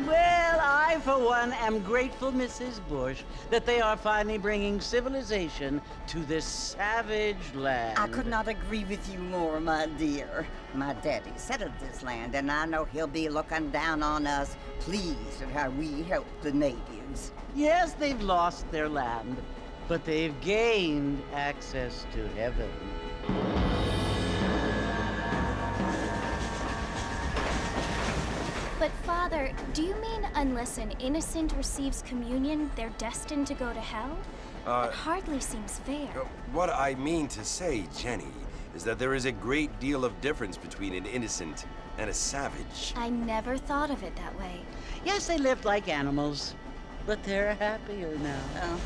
Well, I, for one, am grateful, Mrs. Bush, that they are finally bringing civilization to this savage land. I could not agree with you more, my dear. My daddy settled this land, and I know he'll be looking down on us, pleased at how we help the natives. Yes, they've lost their land, but they've gained access to heaven. But Father, do you mean unless an innocent receives communion, they're destined to go to hell? It hardly seems fair. What I mean to say, Jenny, is that there is a great deal of difference between an innocent and a savage. I never thought of it that way. Yes, they lived like animals, but they're happier now.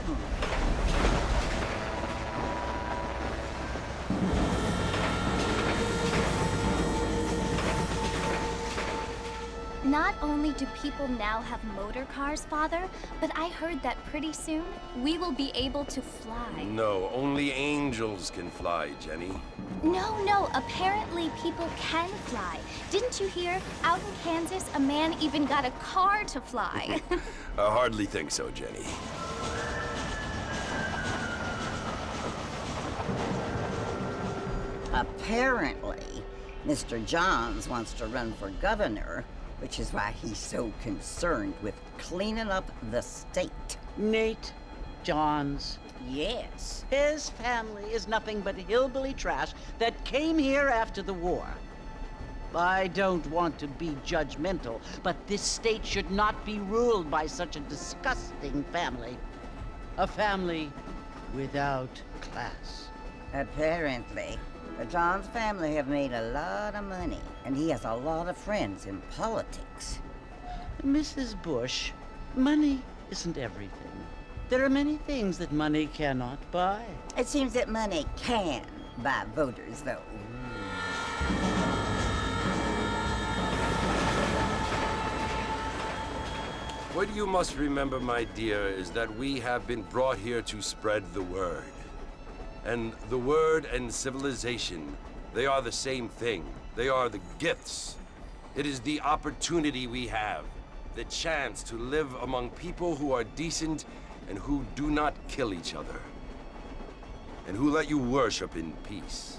Not only do people now have motor cars, Father, but I heard that pretty soon we will be able to fly. No, only angels can fly, Jenny. No, apparently people can fly. Didn't you hear? Out in Kansas, a man even got a car to fly. I hardly think so, Jenny. Apparently, Mr. Johns wants to run for governor, which is why he's so concerned with cleaning up the state. Nate Johns. Yes. His family is nothing but hillbilly trash that came here after the war. I don't want to be judgmental, but this state should not be ruled by such a disgusting family. A family without class. Apparently. The Johns family have made a lot of money, and he has a lot of friends in politics. Mrs. Bush, money isn't everything. There are many things that money cannot buy. It seems that money can buy voters, though. What you must remember, my dear, is that we have been brought here to spread the word. And the word and civilization, they are the same thing. They are the gifts. It is the opportunity we have. the chance to live among people who are decent and who do not kill each other. And who let you worship in peace.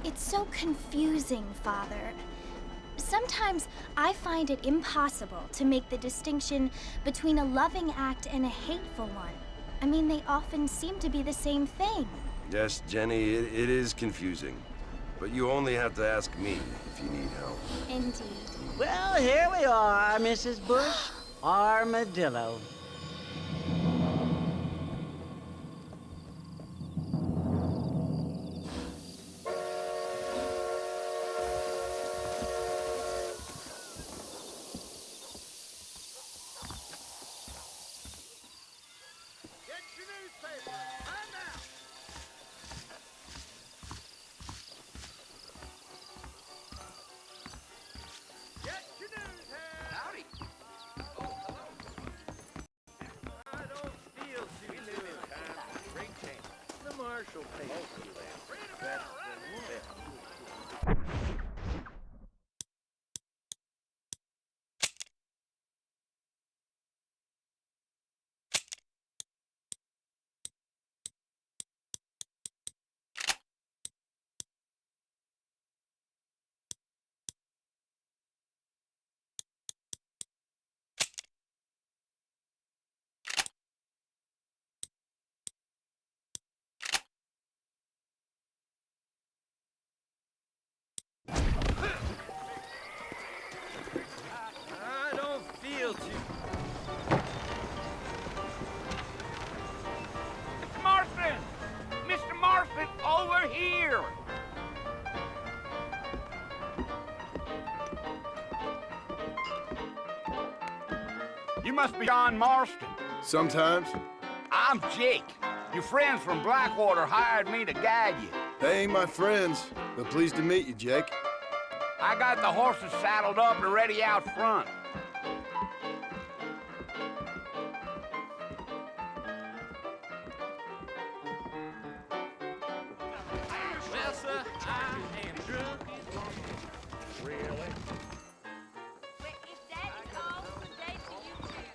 It's so confusing, Father. Sometimes I find it impossible to make the distinction between a loving act and a hateful one. I mean, they often seem to be the same thing. Yes, Jenny, it is confusing. But you only have to ask me if you need help. Indeed. Well, here we are, Mrs. Bush. Armadillo. I don't feel too... Marston! Mr. Marston, over here! You must be John Marston. Sometimes. I'm Jake. Your friends from Blackwater hired me to guide you. They ain't my friends, but pleased to meet you, Jake. I got the horses saddled up and ready out front. Well, sir, I am drunk as one. Really? If Daddy calls, the day for you too.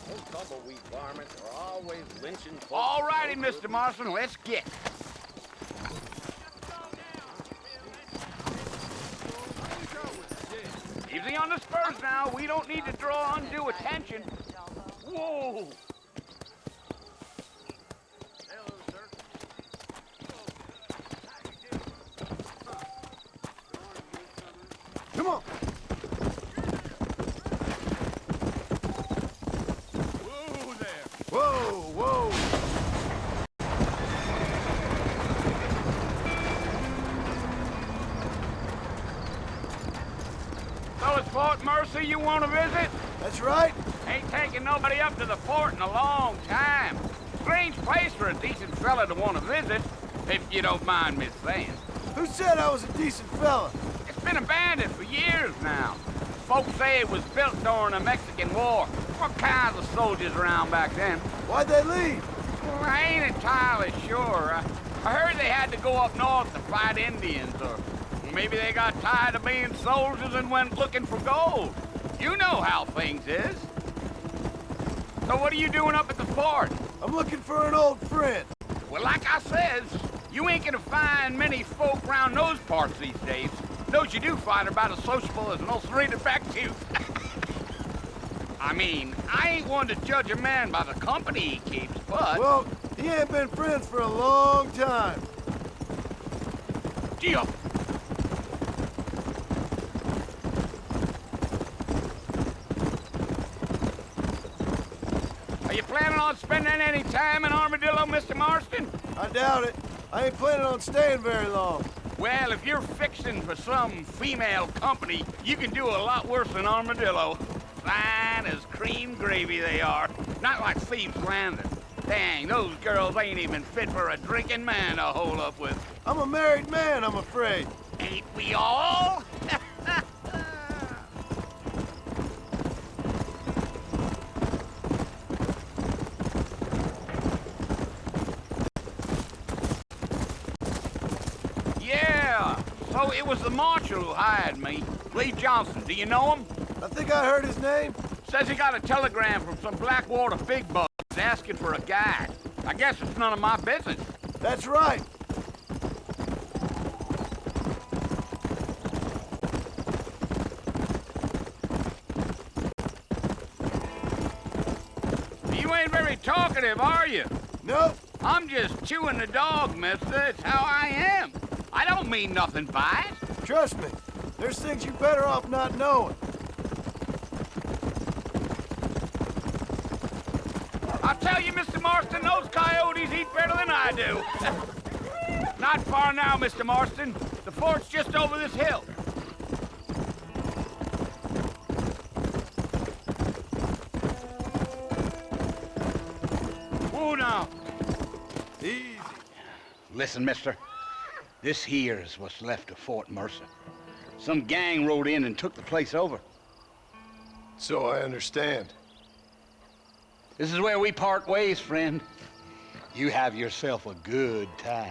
Those tumbleweed varmints are always lynching folks. All righty, Mr. Marston, let's get. Easy on the spurs now. We don't need to draw undue attention. Whoa! Hello, sir. Come on. Whoa there. Whoa, whoa. So it's Fort Mercy you want to visit? That's right. Ain't taking nobody up to the fort in a long time. Strange place for a decent fella to want to visit, if you don't mind me saying. Who said I was a decent fella? It's been abandoned for years now. Folks say it was built during the Mexican War. What kinds of soldiers around back then? Why'd they leave? Well, I ain't entirely sure. I heard they had to go up north to fight Indians, or maybe they got tired of being soldiers and went looking for gold. You know how things is. So what are you doing up at the fort? I'm looking for an old friend. Well, like I says, you ain't gonna find many folk around those parts these days. Those you do find are about as sociable as an ulcerated back tooth. I mean, I ain't one to judge a man by the company he keeps, but... Well, he ain't been friends for a long time. Gee up. Are you planning on spending any time in Armadillo, Mr. Marston? I doubt it. I ain't planning on staying very long. Well, if you're fixing for some female company, you can do a lot worse than Armadillo. Fine as cream gravy they are. Not like Thieves Landing. Dang, those girls ain't even fit for a drinking man to hole up with. I'm a married man, I'm afraid. Ain't we all? Yeah, so Oh, it was the marshal who hired me. Lee Johnson. Do you know him? I think I heard his name. Says he got a telegram from some Blackwater big bugs asking for a guide. I guess it's none of my business. That's right. You ain't very talkative, are you? Nope. I'm just chewing the dog, mister. It's how I am. I don't mean nothing by it. Trust me. There's things you're better off not knowing. I'll tell you, Mr. Marston, those coyotes eat better than I do. Not far now, Mr. Marston. The fort's just over this hill. Whoa, now. Easy. Listen, mister. This here is what's left of Fort Mercer. Some gang rode in and took the place over. So I understand. This is where we part ways, friend. You have yourself a good time.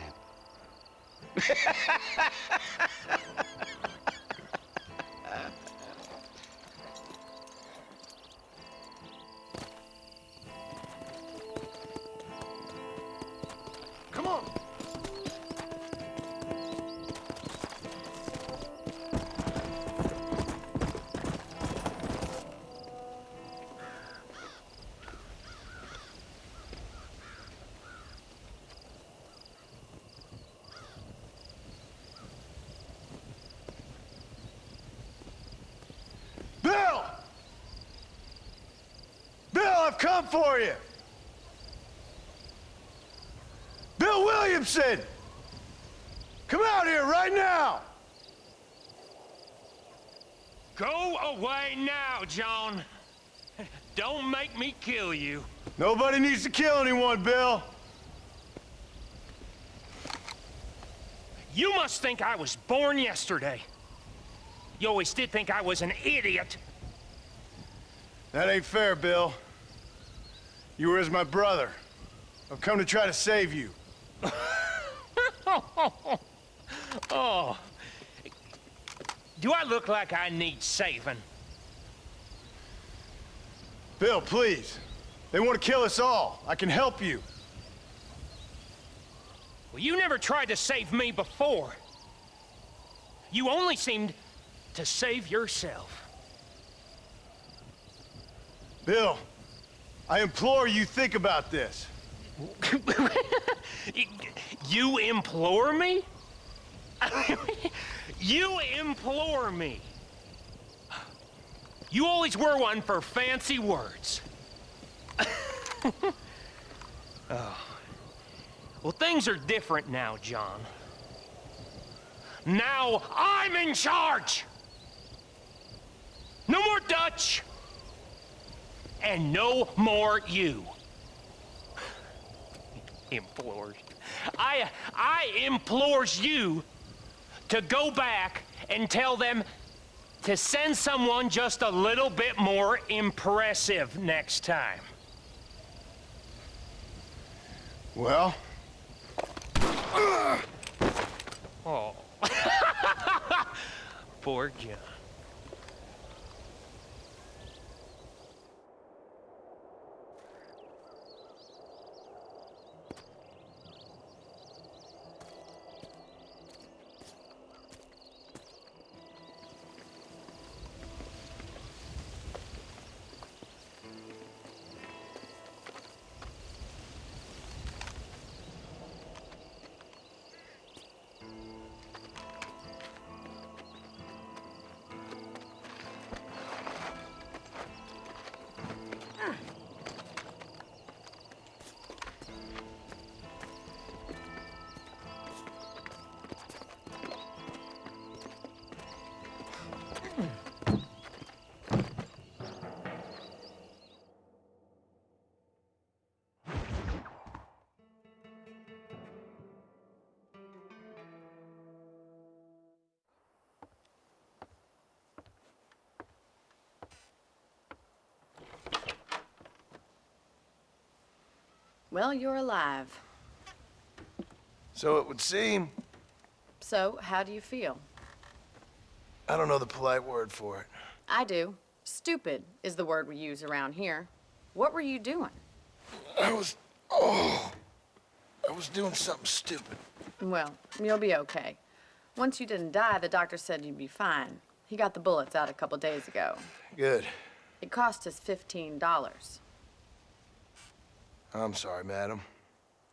Come on. Bill! Bill, I've come for you! Bill Williamson! Come out here right now! Go away now, John. Don't make me kill you. Nobody needs to kill anyone, Bill. You must think I was born yesterday. You always did think I was an idiot. That ain't fair, Bill. You were as my brother. I've come to try to save you. Oh. Do I look like I need saving? Bill, please. They want to kill us all. I can help you. Well, you never tried to save me before. You only seemed to save yourself. Bill, I implore you think about this. You implore me? You implore me. You always were one for fancy words. Oh. Well, things are different now, John. Now I'm in charge! No more Dutch! And no more you. Implores. I implores you to go back and tell them to send someone just a little bit more impressive next time. Well? Oh. Poor John. Well, you're alive. So it would seem. So, how do you feel? I don't know the polite word for it. I do. Stupid is the word we use around here. What were you doing? I was doing something stupid. Well, you'll be okay. Once you didn't die, the doctor said you'd be fine. He got the bullets out a couple days ago. Good. It cost us $15. I'm sorry, madam.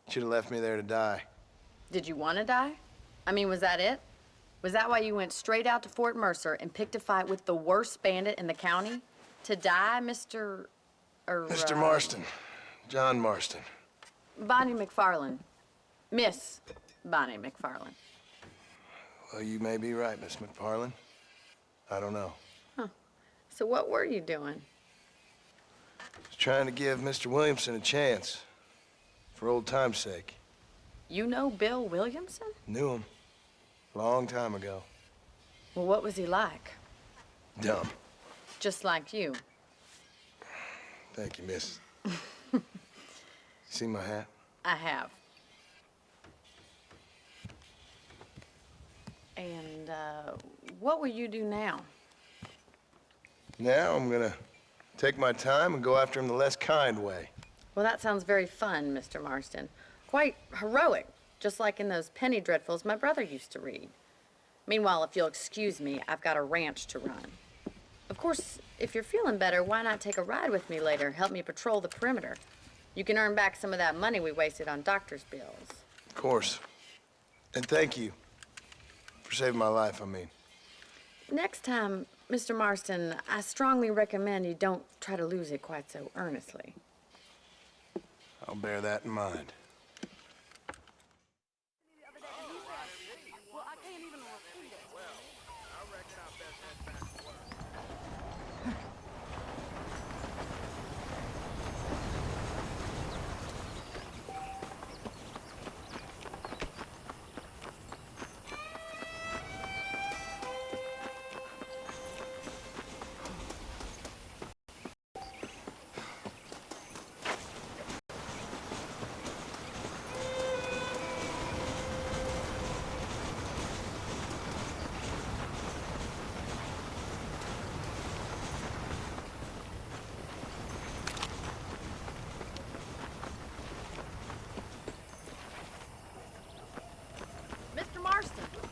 Should have left me there to die. Did you want to die? I mean, was that it? Was that why you went straight out to Fort Mercer and picked a fight with the worst bandit in the county? To die, Mr. Mr. Marston. John Marston. Bonnie McFarland. Miss Bonnie McFarland. Well, you may be right, Miss McFarland. I don't know. Huh. So what were you doing? Just trying to give Mr. Williamson a chance. For old time's sake. You know Bill Williamson? Knew him. Long time ago. Well, what was he like? Dumb. Just like you. Thank you, miss. See my hat? I have. And, what will you do now? Now I'm gonna take my time and go after him the less kind way. Well, that sounds very fun, Mr. Marston. Quite heroic, just like in those penny dreadfuls my brother used to read. Meanwhile, if you'll excuse me, I've got a ranch to run. Of course, if you're feeling better, why not take a ride with me later? Help me patrol the perimeter. You can earn back some of that money we wasted on doctor's bills. Of course. And thank you. For saving my life, I mean. Next time, Mr. Marston, I strongly recommend you don't try to lose it quite so earnestly. I'll bear that in mind.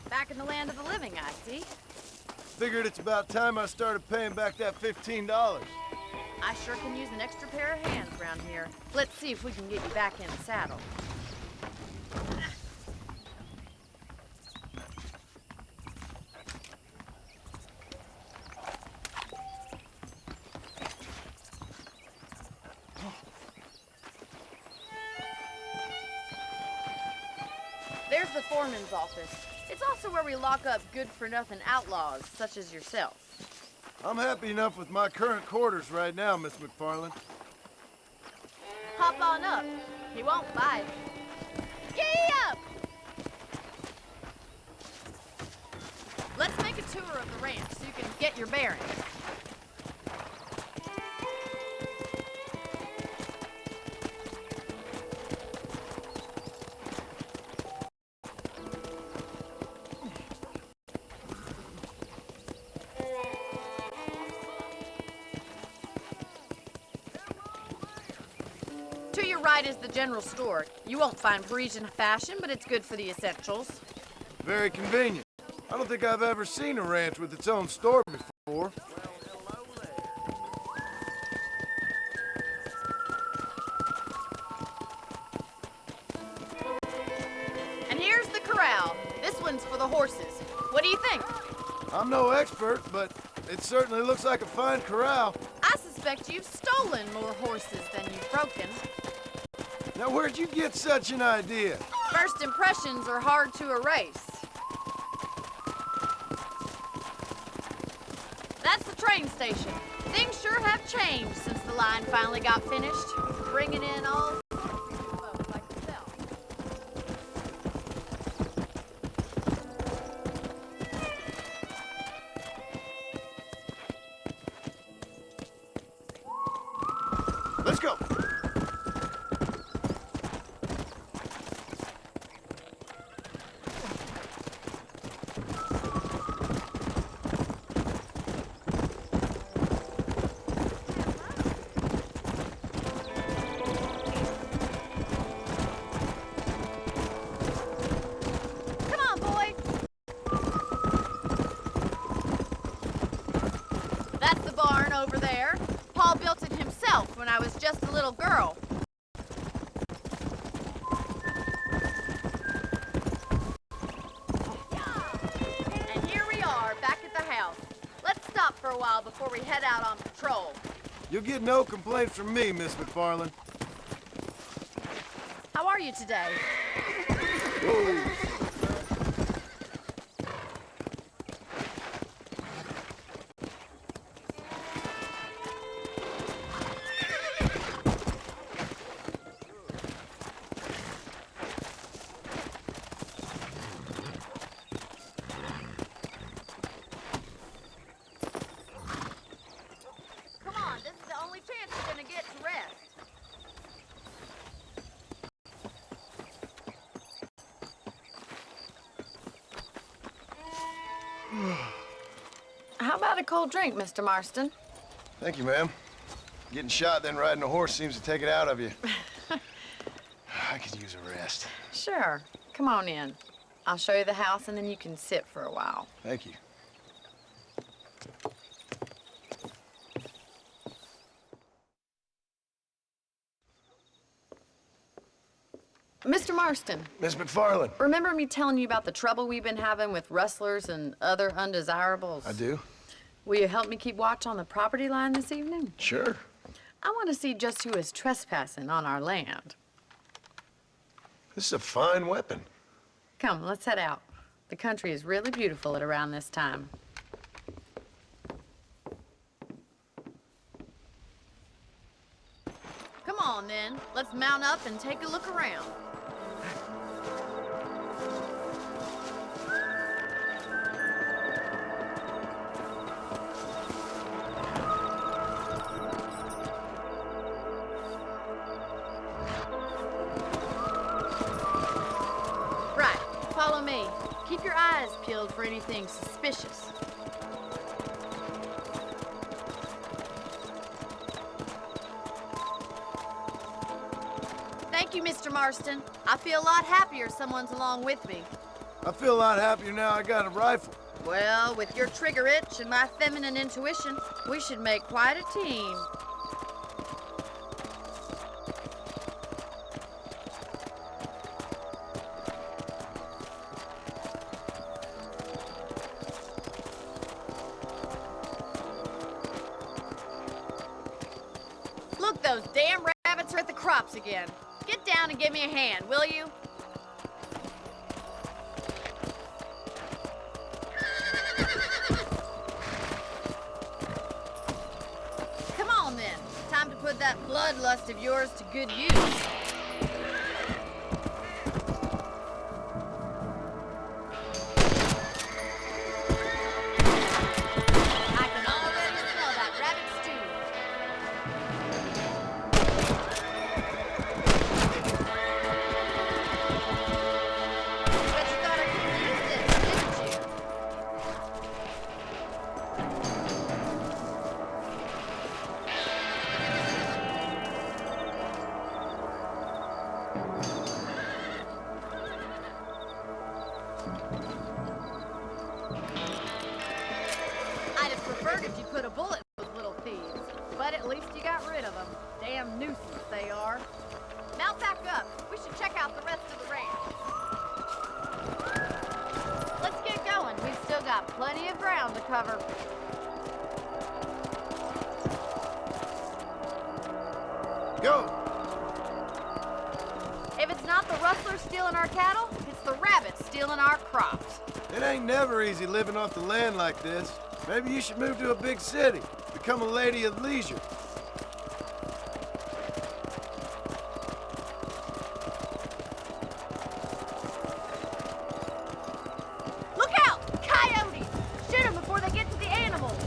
Back in the land of the living, I see. Figured it's about time I started paying back that $15. I sure can use an extra pair of hands around here. Let's see if we can get you back in the saddle. There's the foreman's office. It's also where we lock up good-for-nothing outlaws, such as yourself. I'm happy enough with my current quarters right now, Miss McFarland. Hop on up. He won't bite. Giddy up! Let's make a tour of the ranch so you can get your bearings. To your right is the general store. You won't find Parisian fashion, but it's good for the essentials. Very convenient. I don't think I've ever seen a ranch with its own store before. And here's the corral. This one's for the horses. What do you think? I'm no expert, but it certainly looks like a fine corral. I suspect you've stolen more horses than you've broken. Now, where'd you get such an idea? First impressions are hard to erase. That's the train station. Things sure have changed since the line finally got finished, bringing in all folks like yourself. Let's go. I was just a little girl. And here we are, back at the house. Let's stop for a while before we head out on patrol. You'll get no complaints from me, Miss McFarland. How are you today? Come on, this is the only chance you're gonna get to rest. How about a cold drink, Mr. Marston? Thank you, ma'am. Getting shot, then riding a horse seems to take it out of you. I could use a rest. Sure. Come on in. I'll show you the house, and then you can sit for a while. Thank you. Mr. Marston, Miss McFarland. remember me telling you about the trouble we've been having with rustlers and other undesirables? I do? Will you help me keep watch on the property line this evening? Sure. I want to see just who is trespassing on our land. This is a fine weapon. Come, let's head out. The country is really beautiful at around this time. Come on, then. Let's mount up and take a look around. Right, follow me. Keep your eyes peeled for anything suspicious. Thank you, Mr. Marston. I feel a lot happier someone's along with me. I feel a lot happier now I got a rifle. Well, with your trigger itch and my feminine intuition, we should make quite a team. Look, those damn rabbits are at the crops again. Get down and give me a hand, will you? Come on, then. Time to put that bloodlust of yours to good use. I can already smell that rabbit stew. Bet you thought I couldn't use this, didn't you? I'd have preferred if you put a bullet in those little thieves, but at least you got rid of them. Damn nuisance they are. Mount back up. We should check out the rest of the ranch. Let's get going. We've still got plenty of ground to cover. Go! If it's not the rustlers stealing our cattle, it's the rabbits stealing our crops. It ain't never easy living off the land like this. Maybe you should move to a big city. Become a lady of leisure. Look out! Coyotes! Shoot them before they get to the animals.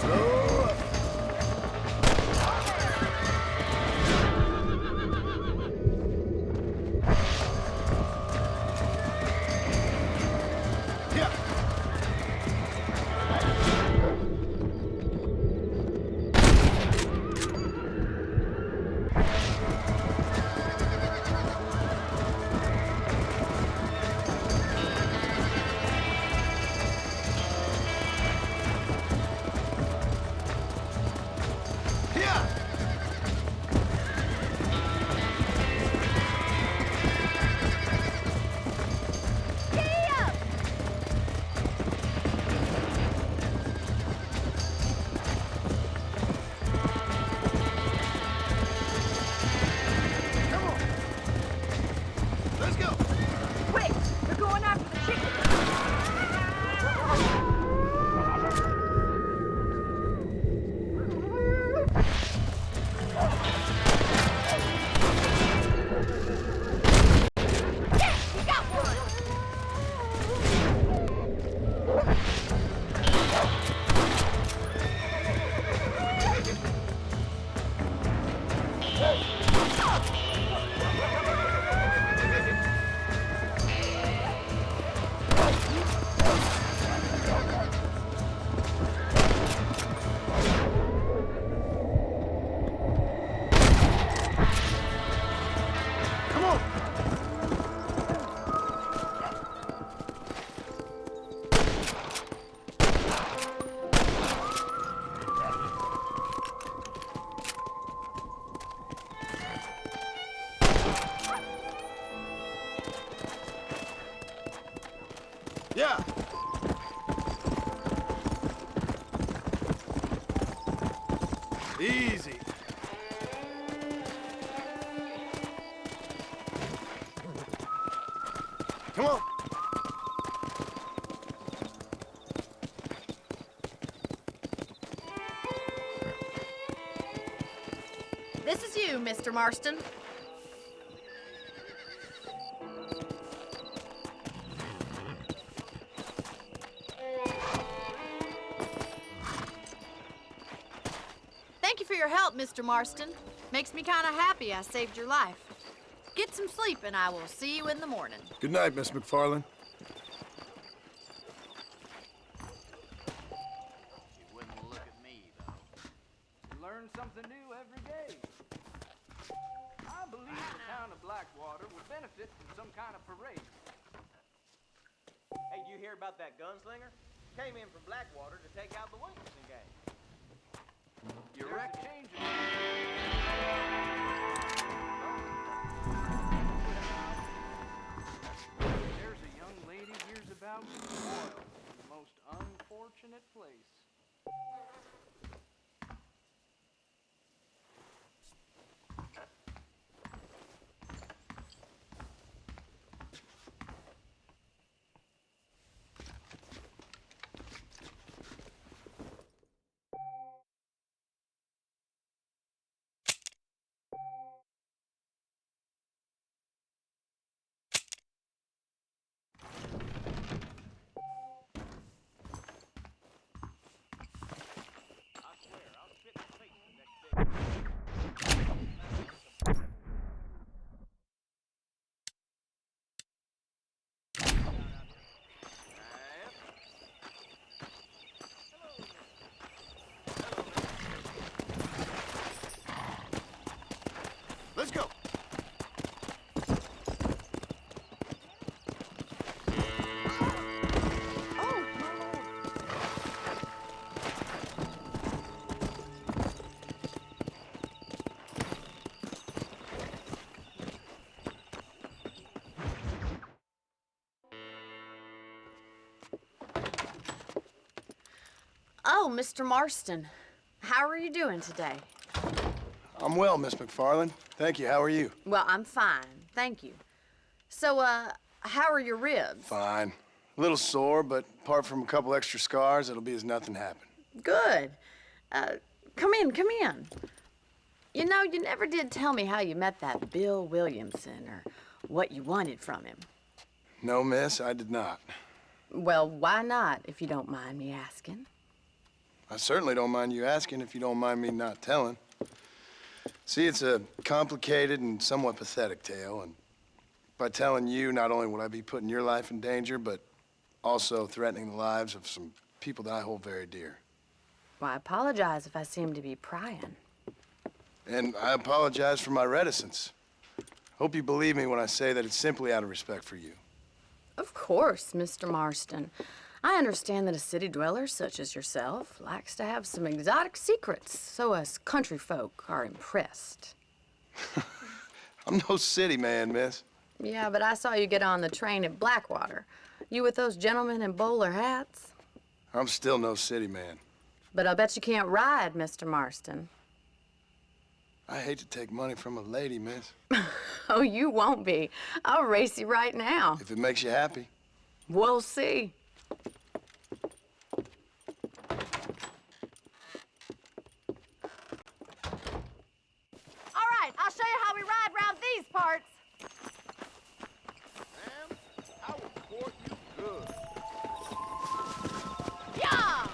Slow up. Yeah. Easy. Come on. This is you, Mr. Marston. Thank you for your help, Mr. Marston. Makes me kind of happy I saved your life. Get some sleep, and I will see you in the morning. Good night, Miss McFarland. You wouldn't look at me, though. You learn something new every day. I believe the town of Blackwater would benefit from some kind of parade. Hey, did you hear about that gunslinger? Came in from Blackwater to take out the Williamson gang. You reckon? There's a young lady hears about spoiled in the most unfortunate place. Let's go. Oh, Mr. Marston. How are you doing today? I'm well, Miss McFarland. Thank you. How are you? Well, I'm fine. Thank you. So, how are your ribs? Fine. A little sore, but apart from a couple extra scars, it'll be as nothing happened. Good. Come in, come in. You know, you never did tell me how you met that Bill Williamson or what you wanted from him. No, miss, I did not. Well, why not, if you don't mind me asking? I certainly don't mind you asking if you don't mind me not telling. See, it's a complicated and somewhat pathetic tale, and by telling you, not only would I be putting your life in danger, but also threatening the lives of some people that I hold very dear. Well, I apologize if I seem to be prying. And I apologize for my reticence. Hope you believe me when I say that it's simply out of respect for you. Of course, Mr. Marston. I understand that a city dweller such as yourself likes to have some exotic secrets, so us country folk are impressed. I'm no city man, miss. Yeah, but I saw you get on the train at Blackwater. You with those gentlemen in bowler hats? I'm still no city man. But I'll bet you can't ride, Mr. Marston. I hate to take money from a lady, miss. Oh, you won't be. I'll race you right now. If it makes you happy. We'll see. All right, I'll show you how we ride around these parts. Ma'am, I will court you good. Yeah!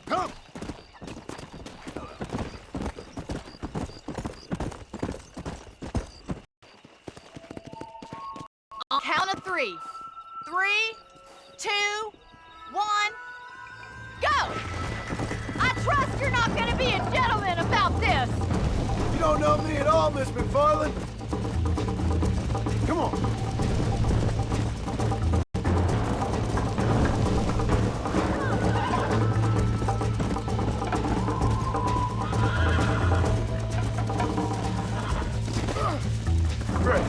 Come! On count of 3. 3, 2, 1, go! I trust you're not gonna be a gentleman about this. You don't know me at all, Miss McFarland. Come on. Great.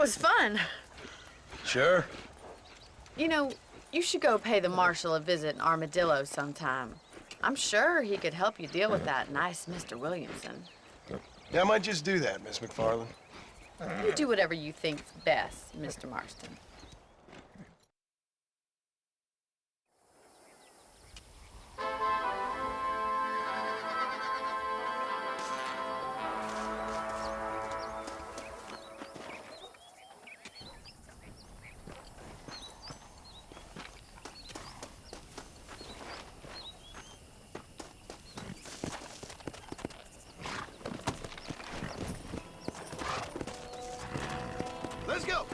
was fun. Sure. You know, you should go pay the marshal a visit in Armadillo sometime. I'm sure he could help you deal with that nice Mr. Williamson. Yeah, I might just do that, Miss McFarland. You do whatever you think's best, Mr. Marston. Let's go.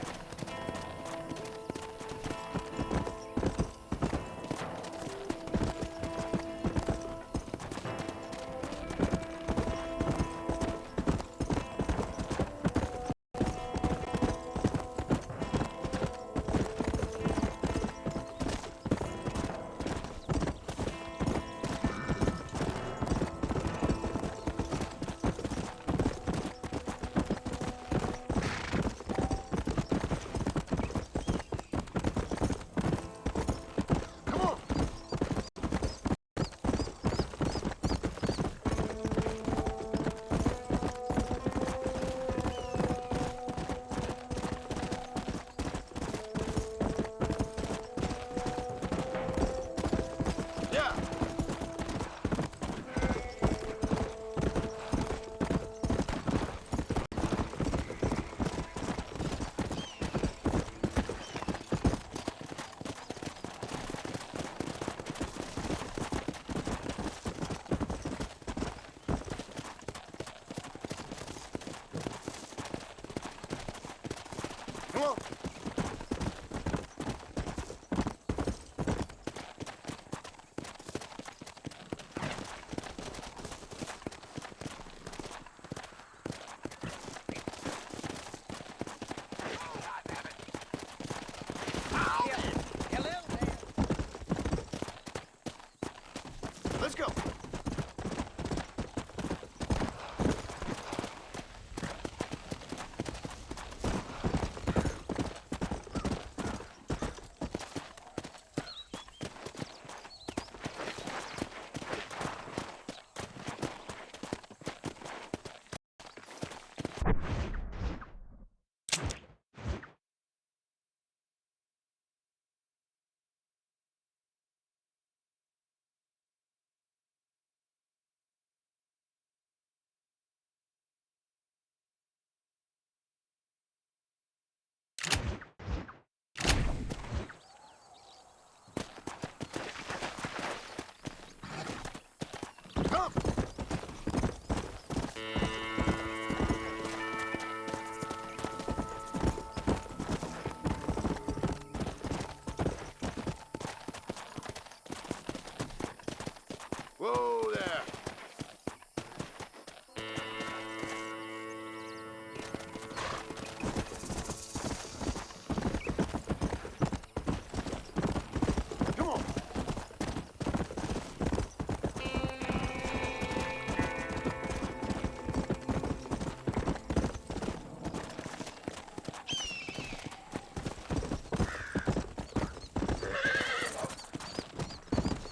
Come on. Let's go. Come. Whoa there. Come on.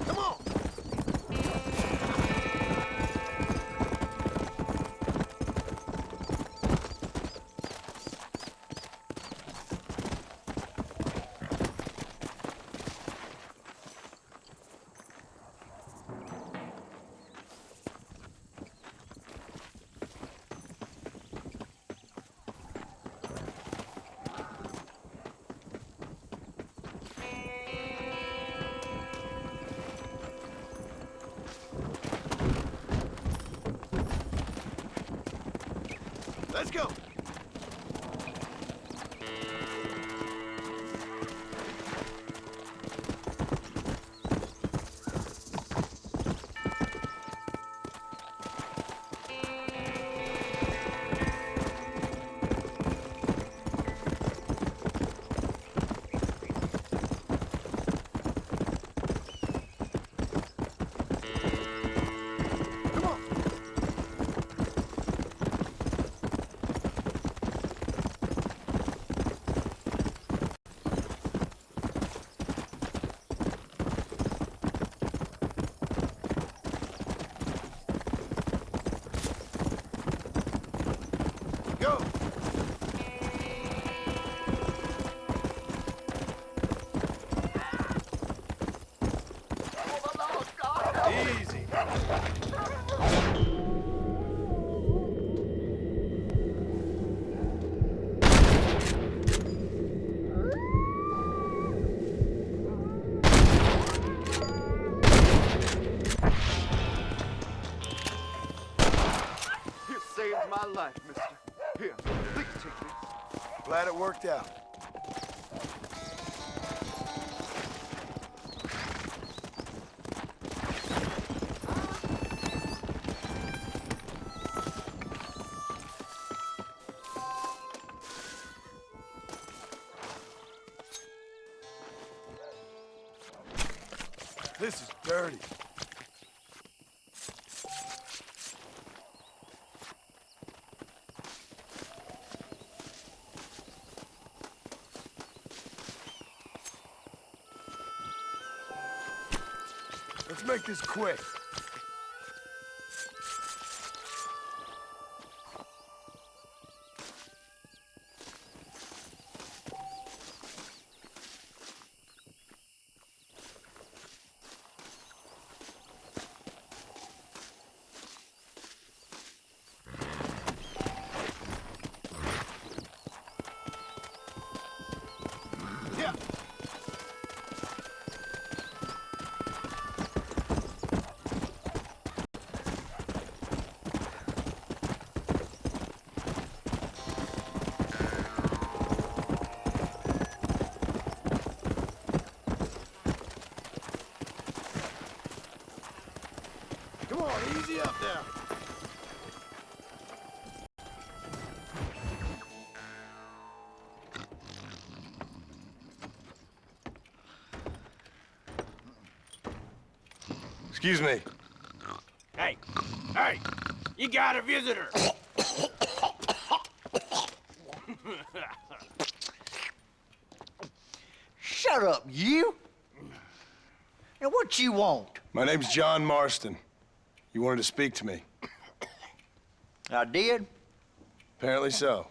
Come on. Let's go. Come on. Go! Easy. You saved my life, mister. Here, please take this. Glad it worked out. This is dirty. Let's make this quick. Yeah. Come on, easy up now. Excuse me. Hey, hey, you got a visitor. Shut up, you! Now, what you want? My name's John Marston. You wanted to speak to me. I did? Apparently so.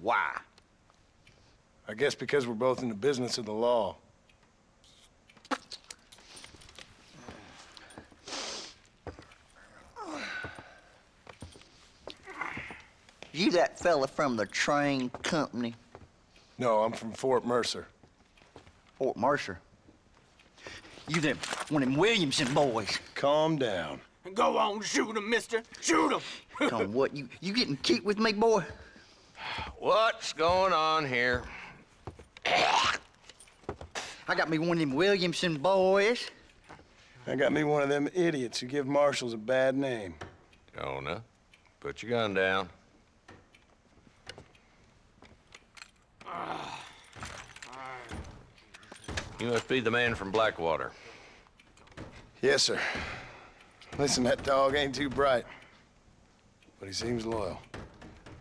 Why? I guess because we're both in the business of the law. You that fella from the train company? No, I'm from Fort Mercer. Fort Mercer? You them, one of them Williamson boys. Calm down. Go on, shoot him, mister. Shoot him. Come on, what, you getting kicked with me, boy? What's going on here? I got me one of them Williamson boys. I got me one of them idiots who give marshals a bad name. Jonah, put your gun down. You must be the man from Blackwater. Yes, sir. Listen, that dog ain't too bright, but he seems loyal.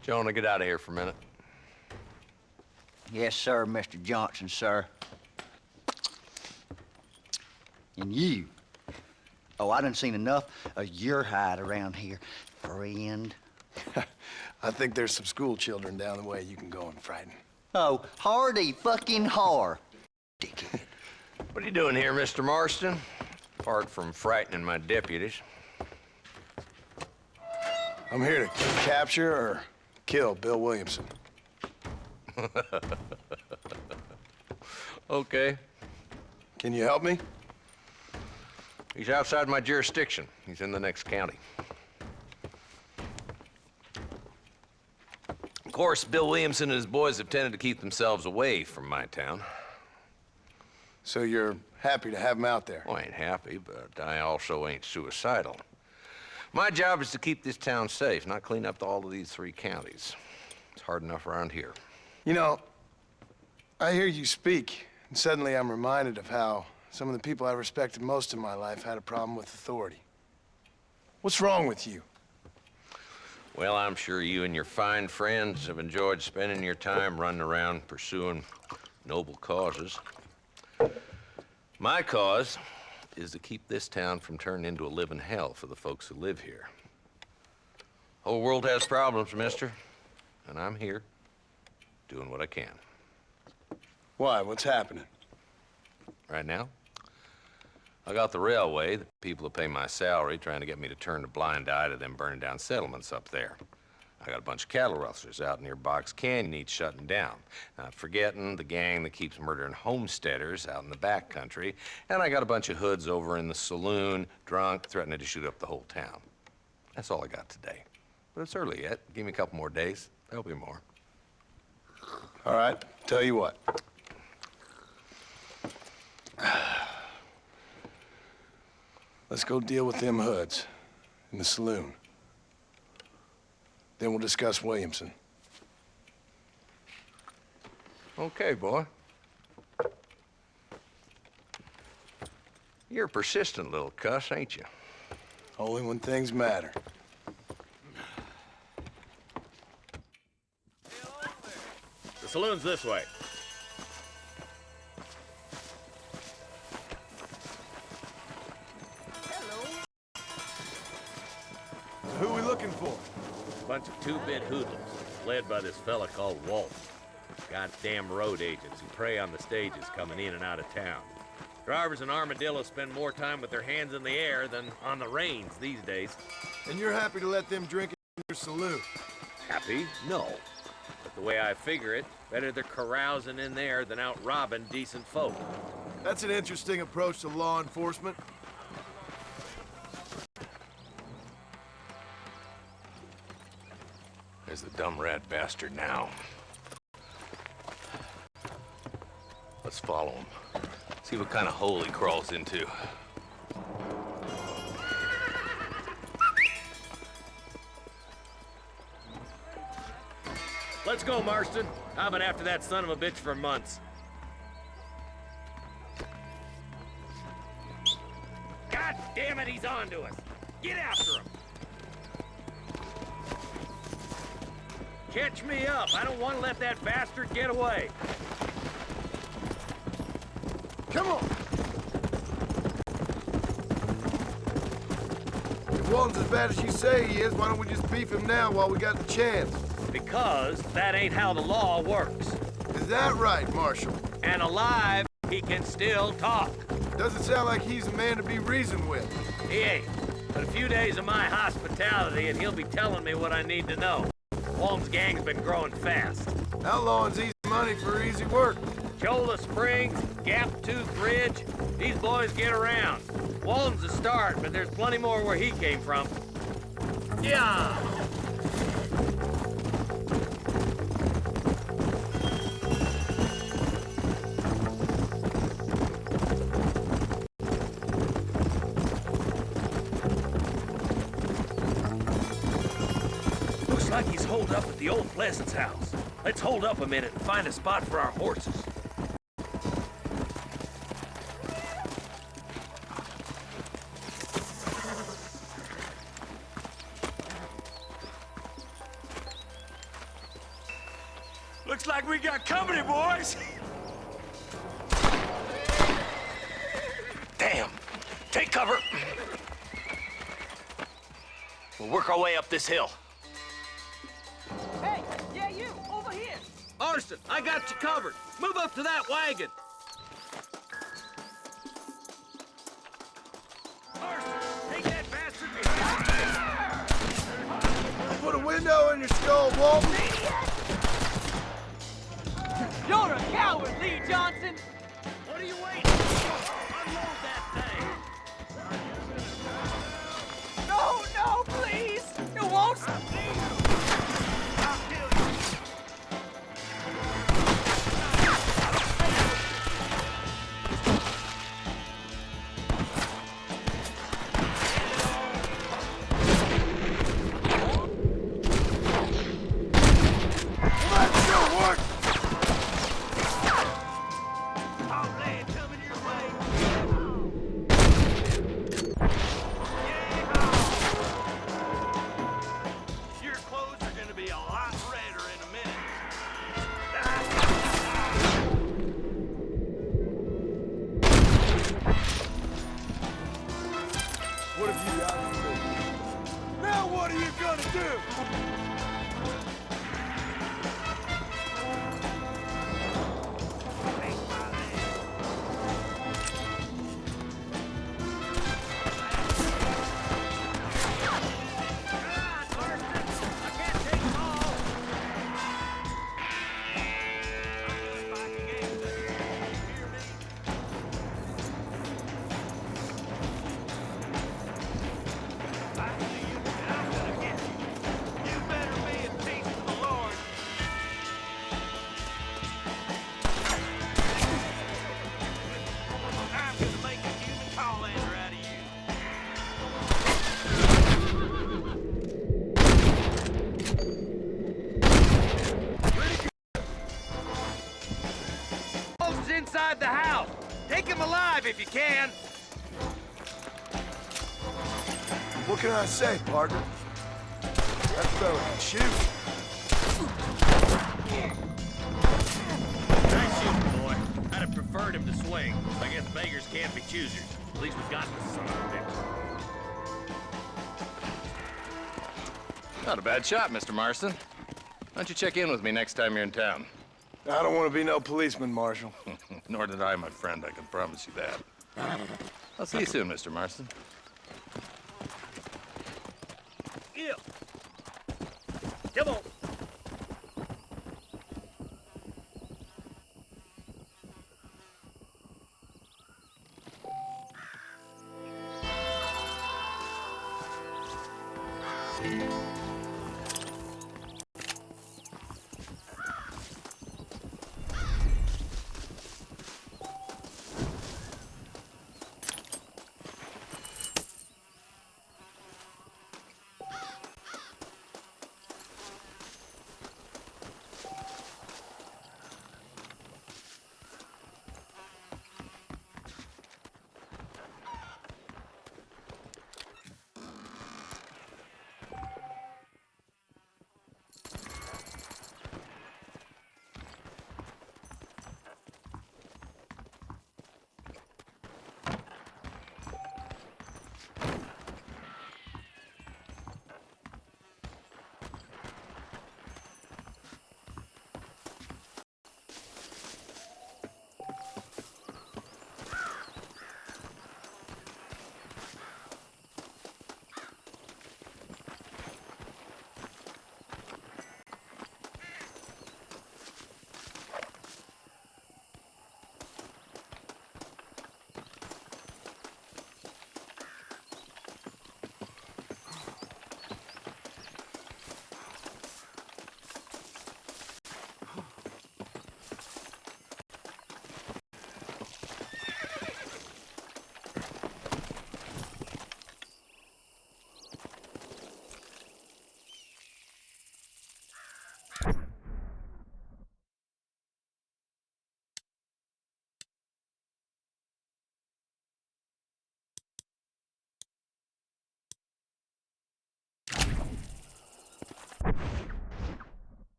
Jonah, get out of here for a minute. Yes, sir, Mr. Johnson, sir. And you. Oh, I done seen enough of your hide around here, friend. I think there's some school children down the way you can go and frighten. Oh, hardy fucking har. Dickhead. What are you doing here, Mr. Marston? Apart from frightening my deputies. I'm here to capture or kill Bill Williamson. Okay. Can you help me? He's outside my jurisdiction. He's in the next county. Of course, Bill Williamson and his boys have tended to keep themselves away from my town. So you're happy to have him out there? Well, I ain't happy, but I also ain't suicidal. My job is to keep this town safe, not clean up all of these 3 counties. It's hard enough around here. You know, I hear you speak, and suddenly I'm reminded of how some of the people I respected most in my life had a problem with authority. What's wrong with you? Well, I'm sure you and your fine friends have enjoyed spending your time running around pursuing noble causes. My cause is to keep this town from turning into a living hell for the folks who live here. Whole world has problems, mister. And I'm here, doing what I can. Why? What's happening? Right now, I got the railway, the people that pay my salary, trying to get me to turn a blind eye to them burning down settlements up there. I got a bunch of cattle rustlers out near Box Canyon needs shutting down. Not forgetting the gang that keeps murdering homesteaders out in the back country. And I got a bunch of hoods over in the saloon, drunk, threatening to shoot up the whole town. That's all I got today. But it's early yet. Give me a couple more days. There'll be more. All right, tell you what. Let's go deal with them hoods in the saloon. Then we'll discuss Williamson. Okay, boy. You're a persistent little cuss, ain't you? Only when things matter. The saloon's this way. Who are we looking for? Bunch of two-bit hoodlums, led by this fella called Walt. Goddamn road agents who prey on the stages coming in and out of town. Drivers and armadillos spend more time with their hands in the air than on the reins these days. And you're happy to let them drink in your saloon? Happy? No. But the way I figure it, better they're carousing in there than out robbing decent folk. That's an interesting approach to law enforcement. There's the dumb rat bastard now. Let's follow him. See what kind of hole he crawls into. Let's go, Marston. I've been after that son of a bitch for months. God damn it, he's on to us. Get after him. Catch me up. I don't want to let that bastard get away. Come on! If Walton's as bad as you say he is, why don't we just beef him now while we got the chance? Because that ain't how the law works. Is that right, Marshal? And alive, he can still talk. Doesn't sound like he's a man to be reasoned with. He ain't. But a few days of my hospitality and he'll be telling me what I need to know. Walton's gang's been growing fast. Outlawing's easy money for easy work. Cholla Springs, Gap Tooth Ridge, these boys get around. Walton's a start, but there's plenty more where he came from. Yeah! Looks like he's holed up at the old Pleasance house. Let's hold up a minute and find a spot for our horses. Looks like we got company, boys! Damn! Take cover! We'll work our way up this hill. Hey, yeah, you, over here. Marston, I got you covered. Move up to that wagon. Marston, take that bastard behind. Put a window in your skull, Walton. You're a coward, Lee Johnson. What are you waiting for? Unload that thing. No, no, please. It won't stop. What are you gonna do? Inside the house. Take him alive if you can. What can I say, partner? That fella can shoot. Nice shooting, boy. I'd have preferred him to swing. I guess beggars can't be choosers. At least we got the son of a bitch. Not a bad shot, Mr. Marston. Why don't you check in with me next time you're in town? I don't want to be no policeman, Marshal. Nor did I, my friend. I can promise you that. I'll see you soon, Mr. Marston. Yeah. Come on.